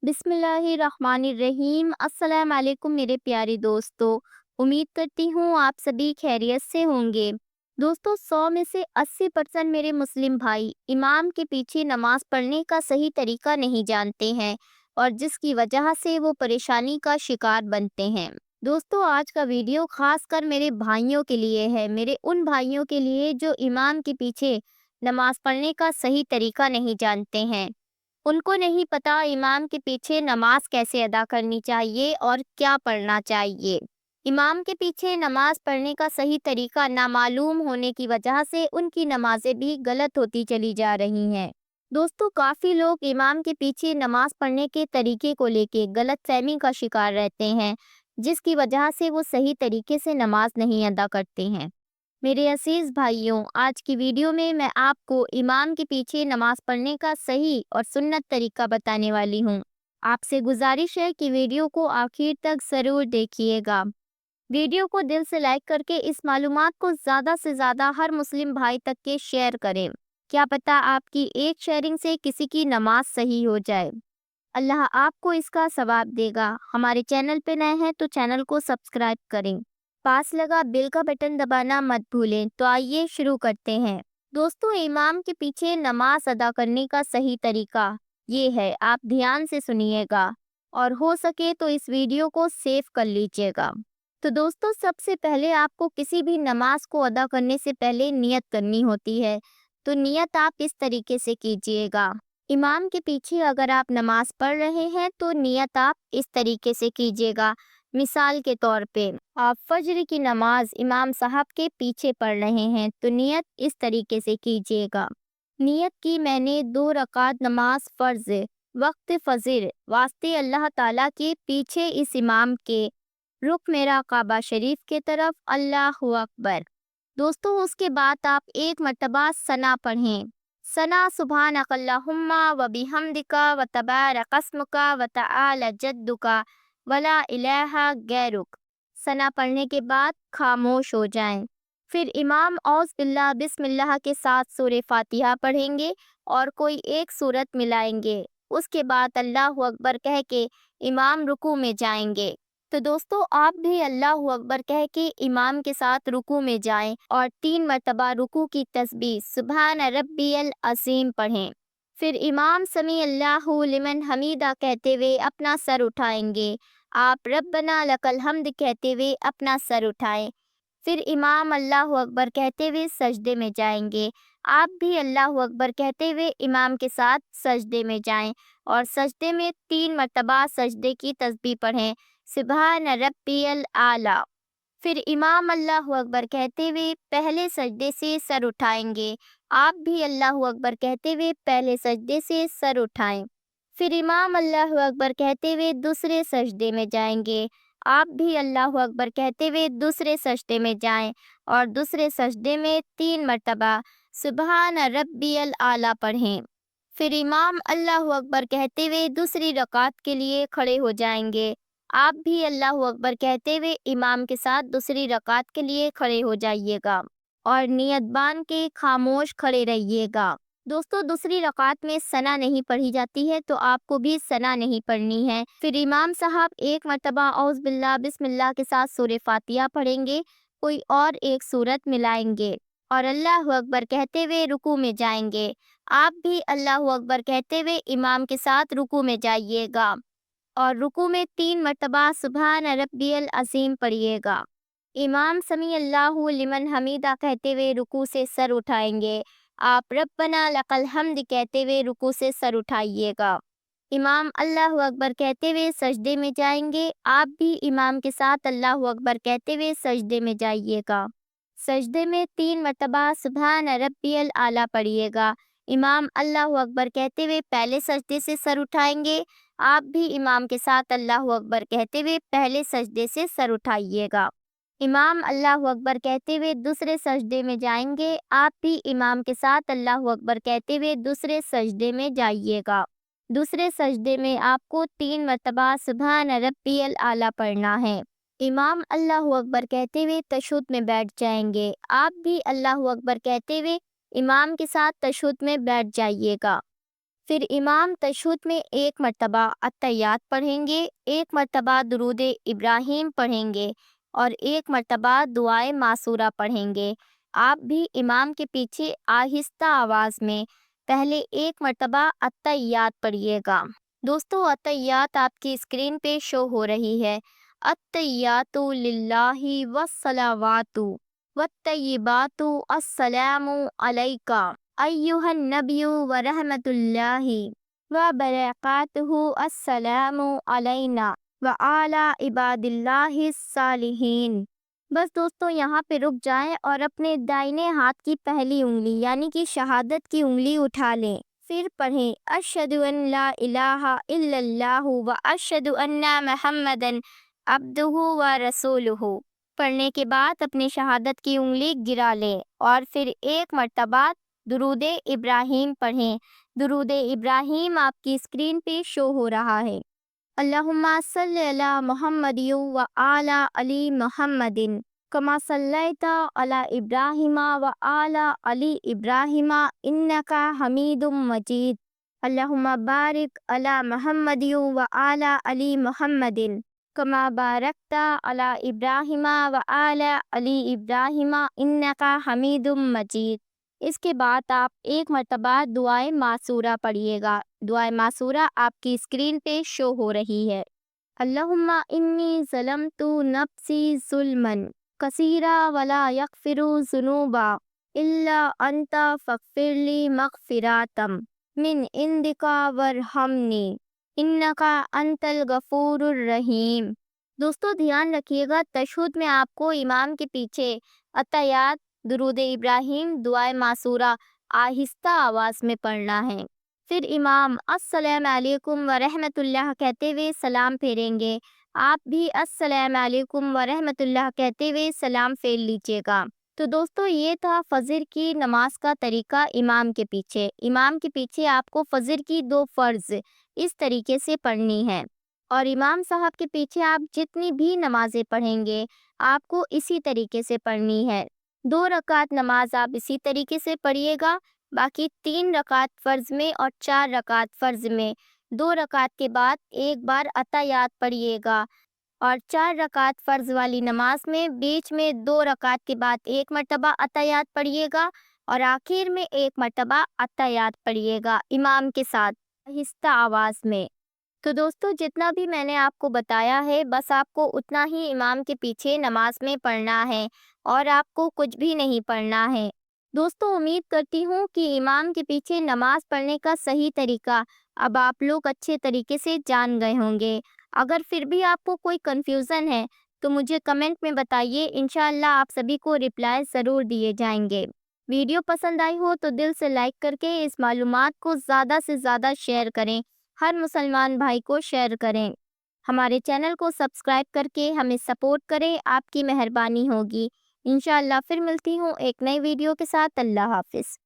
बिस्मिल्लाहिर्रहमानिर्रहीम। अस्सलाम वालेकुम मेरे प्यारे दोस्तों। उम्मीद करती हूँ आप सभी खैरियत से होंगे। दोस्तों, 100 में से 80% मेरे मुस्लिम भाई इमाम के पीछे नमाज पढ़ने का सही तरीका नहीं जानते हैं और जिसकी वजह से वो परेशानी का शिकार बनते हैं। दोस्तों, आज का वीडियो खास कर मेरे भाइयों के लिए है, मेरे उन भाइयों के लिए जो इमाम के पीछे नमाज पढ़ने का सही तरीका नहीं जानते हैं। उनको नहीं पता इमाम के पीछे नमाज कैसे अदा करनी चाहिए और क्या पढ़ना चाहिए। इमाम के पीछे नमाज पढ़ने का सही तरीका नामालूम होने की वजह से उनकी नमाजें भी गलत होती चली जा रही हैं। दोस्तों, काफ़ी लोग इमाम के पीछे नमाज पढ़ने के तरीके को लेके गलतफहमी का शिकार रहते हैं, जिसकी वजह से वो सही तरीके से नमाज नहीं अदा करते हैं। मेरे अजीज भाइयों, आज की वीडियो में मैं आपको इमाम के पीछे नमाज पढ़ने का सही और सुन्नत तरीका बताने वाली हूँ। आपसे गुजारिश है कि वीडियो को आखिर तक ज़रूर देखिएगा। वीडियो को दिल से लाइक करके इस मालूमात को ज़्यादा से ज़्यादा हर मुस्लिम भाई तक के शेयर करें। क्या पता आपकी एक शेयरिंग से किसी की नमाज सही हो जाए। अल्लाह आपको इसका सवाब देगा। हमारे चैनल पे नए हैं तो चैनल को सब्सक्राइब करें। पास लगा बेल का बटन दबाना मत भूलें। तो आइए शुरू करते हैं। दोस्तों, इमाम के पीछे नमाज अदा करने का सही तरीका ये है, आप ध्यान से सुनिएगा और हो सके तो इस वीडियो को सेव कर लीजिएगा। तो दोस्तों, सबसे पहले आपको किसी भी नमाज को अदा करने से पहले नियत करनी होती है। तो नियत आप इस तरीके से कीजिएगा। इमाम के पीछे अगर आप नमाज पढ़ रहे हैं तो नियत आप इस तरीके से कीजिएगा। मिसाल के तौर पे आप फजर की नमाज इमाम साहब के पीछे पढ़ रहे हैं तो नियत इस तरीके से कीजिएगा। नियत की मैंने 2 रकात नमाज फ़र्ज वक्त फजर वास्ते अल्लाह ताला के पीछे इस इमाम के रुख मेरा काबा शरीफ के तरफ, अल्लाहु अकबर। दोस्तों, उसके बाद आप एक मर्तबा सना पढ़ें। सना सुभानक अल्लाहुम्मा व बिहम्दिका व तबारक अस्मुका व तआला जद्दुका वला इलाहा गैरुक। सना पढ़ने के बाद खामोश हो जाएं। फिर इमाम औज़ बिल्लाह बिस्मिल्लाह के साथ सूरह फातिहा पढ़ेंगे और कोई एक सूरत मिलाएंगे। उसके बाद अल्लाहु अकबर कह के इमाम रुकू में जाएंगे। तो दोस्तों, आप भी अल्लाहु अकबर कह के इमाम के साथ रुकू में जाएं और 3 मरतबा रुकू की तस्बीह सुभान रब्बियल अज़ीम पढ़ें। फिर इमाम समी अल्लाहु लिमन हमीदा कहते हुए अपना सर उठाएंगे। आप रब्बना लकल हम्द कहते हुए अपना सर उठाएं। फिर इमाम अल्लाहु अकबर कहते हुए सजदे में जाएंगे। आप भी अल्लाहु अकबर कहते हुए इमाम के साथ सजदे में जाएं और सजदे में 3 मरतबा सजदे की तस्बीह पढ़ें सुभान रब्बियल आला। फिर इमाम अल्लाहु अकबर कहते हुए पहले सजदे से सर उठाएंगे। आप भी अल्लाहु अकबर कहते हुए पहले सजदे से सर उठाएं। फिर इमाम अल्लाहु अकबर कहते हुए दूसरे सजदे में जाएंगे। आप भी अल्लाहु अकबर कहते हुए दूसरे सजदे में जाएं और दूसरे सजदे में 3 मरतबा सुभान रब्बियल आला पढ़ें। फिर इमाम अल्लाहु अकबर कहते हुए दूसरी रकात के लिए खड़े हो जाएंगे। आप भी अल्लाहु अकबर कहते हुए इमाम के साथ दूसरी रकात के लिए खड़े हो जाइएगा और नियत बांध के खामोश खड़े रहिएगा। दोस्तों, दूसरी रकात में सना नहीं पढ़ी जाती है तो आपको भी सना नहीं पढ़नी है। फिर इमाम साहब एक मरतबा औज़ बिल्लाह बिस्मिल्लाह के साथ सूरह फातिहा पढ़ेंगे, कोई और एक सूरत मिलाएंगे और अल्लाहु अकबर कहते हुए रुकू में जाएंगे। आप भी अल्लाहु अकबर कहते हुए इमाम के साथ रुकू में जाइएगा और रुकू में 3 मरतबा सुभान रब्बियल अज़ीम पढ़िएगा। इमाम समी अल्लाहु लिमन हमीदा कहते हुए रुकू से सर उठाएंगे। आप रब्बना लकल हम्द कहते हुए रुकू से सर उठाइएगा। इमाम अल्लाहु अकबर कहते हुए सजदे में जाएंगे। आप भी इमाम के साथ अल्लाहु अकबर कहते हुए सजदे में जाइएगा। सजदे में 3 मरतबा सुभान रब्बियल आला पढ़िएगा। इमाम अल्लाहु अकबर कहते हुए पहले सजदे से सर उठाएंगे। आप भी इमाम के साथ अल्लाहु अकबर कहते हुए पहले सजदे से सर उठाइएगा। इमाम अल्लाहु अकबर कहते हुए दूसरे सजदे में जाएंगे। आप भी इमाम के साथ अल्लाहु अकबर कहते हुए दूसरे सजदे में जाइएगा। दूसरे सजदे में आपको 3 मरतबा सुभान रब्बियल आला पढ़ना है। इमाम अल्लाहु अकबर कहते हुए तशहुद में बैठ जाएंगे। आप भी अल्लाहु अकबर कहते हुए इमाम के साथ तशहुद में बैठ जाइएगा। پھر امام تشہد میں ایک مرتبہ التحیات پڑھیں گے، ایک مرتبہ درود ابراہیم پڑھیں گے اور ایک مرتبہ دعائے معصورہ پڑھیں گے۔ آپ بھی امام کے پیچھے آہستہ آواز میں پہلے ایک مرتبہ التحیات پڑھیے گا۔ دوستو التحیات آپ کی اسکرین پہ شو ہو رہی ہے۔ التحیات للہ والصلوات والطیبات السلام علیک ایھا النبی ورحمۃ اللہ وبرکاتہ، السلام علینا وعلی عباد اللہ الصالحین۔ بس دوستو یہاں پہ رک جائیں اور اپنے دائیں ہاتھ کی پہلی انگلی یعنی کہ شہادت کی انگلی اٹھا لیں، پھر پڑھیں اشہد ان لا الہ الا اللہ واشہد ان محمدا عبدہ ورسولہ۔ پڑھنے کے بعد اپنی شہادت کی انگلی گرا لیں اور پھر ایک مرتبہ درود ابراہیم پڑھیں۔ درود ابراہیم آپ کی اسکرین پہ شو ہو رہا ہے۔ اللہم صلی علی محمد وعلی علی محمد کما صلیت علی ابراہیم وعلی علی ابراہیم انک حمید مجید۔ اللہم بارک علی محمد وعلی علی محمد کما بارکت علی ابراہیم وعلی علی ابراہیم انک حمید مجید۔ اس کے بعد آپ ایک مرتبہ دعائے معصورہ پڑھیے گا۔ دعائے معصورہ آپ کی اسکرین پہ شو ہو رہی ہے۔ اللہم انی ظلمت نفسی ظلما کثیرا ولا یغفر الذنوب الا انت فاغفر لی مغفرۃ من عندک وارحمنی انک انت الغفور الرحیم۔ دوستو دھیان رکھیے گا تشہد میں آپ کو امام کے پیچھے التحیات، درود ابراہیم، دعائے معصورہ آہستہ آواز میں پڑھنا ہے۔ پھر امام السلام علیکم ورحمۃ اللہ کہتے ہوئے سلام پھیریں گے، آپ بھی السلام علیکم ورحمۃ اللہ کہتے ہوئے سلام پھیر لیجیے گا۔ تو دوستو یہ تھا فجر کی نماز کا طریقہ امام کے پیچھے۔ امام کے پیچھے آپ کو فجر کی 2 فرض اس طریقے سے پڑھنی ہے، اور امام صاحب کے پیچھے آپ جتنی بھی نمازیں پڑھیں گے آپ کو اسی طریقے سے پڑھنی ہے۔ 2 رکعت نماز آپ اسی طریقے سے پڑھیے گا، باقی 3 رکعت فرض میں اور 4 رکعت فرض میں 2 رکعت کے بعد ایک بار التحیات پڑھیے گا، اور 4 رکعت فرض والی نماز میں بیچ میں 2 رکعت کے بعد ایک مرتبہ التحیات پڑھیے گا اور آخر میں ایک مرتبہ التحیات پڑھیے گا امام کے ساتھ آہستہ آواز میں۔ تو دوستو جتنا بھی میں نے آپ کو بتایا ہے بس آپ کو اتنا ہی امام کے پیچھے نماز میں پڑھنا ہے اور آپ کو کچھ بھی نہیں پڑھنا ہے۔ دوستو امید کرتی ہوں کہ امام کے پیچھے نماز پڑھنے کا صحیح طریقہ اب آپ لوگ اچھے طریقے سے جان گئے ہوں گے۔ اگر پھر بھی آپ کو کوئی کنفیوژن ہے تو مجھے کمنٹ میں بتائیے، انشاءاللہ آپ سبھی کو رپلائی ضرور دیے جائیں گے۔ ویڈیو پسند آئی ہو تو دل سے لائک کر کے اس معلومات کو زیادہ سے زیادہ شیئر کریں، ہر مسلمان بھائی کو شیئر کریں۔ ہمارے چینل کو سبسکرائب کر کے ہمیں سپورٹ کریں، آپ کی مہربانی ہوگی۔ انشاءاللہ پھر ملتی ہوں ایک نئی ویڈیو کے ساتھ۔ اللہ حافظ۔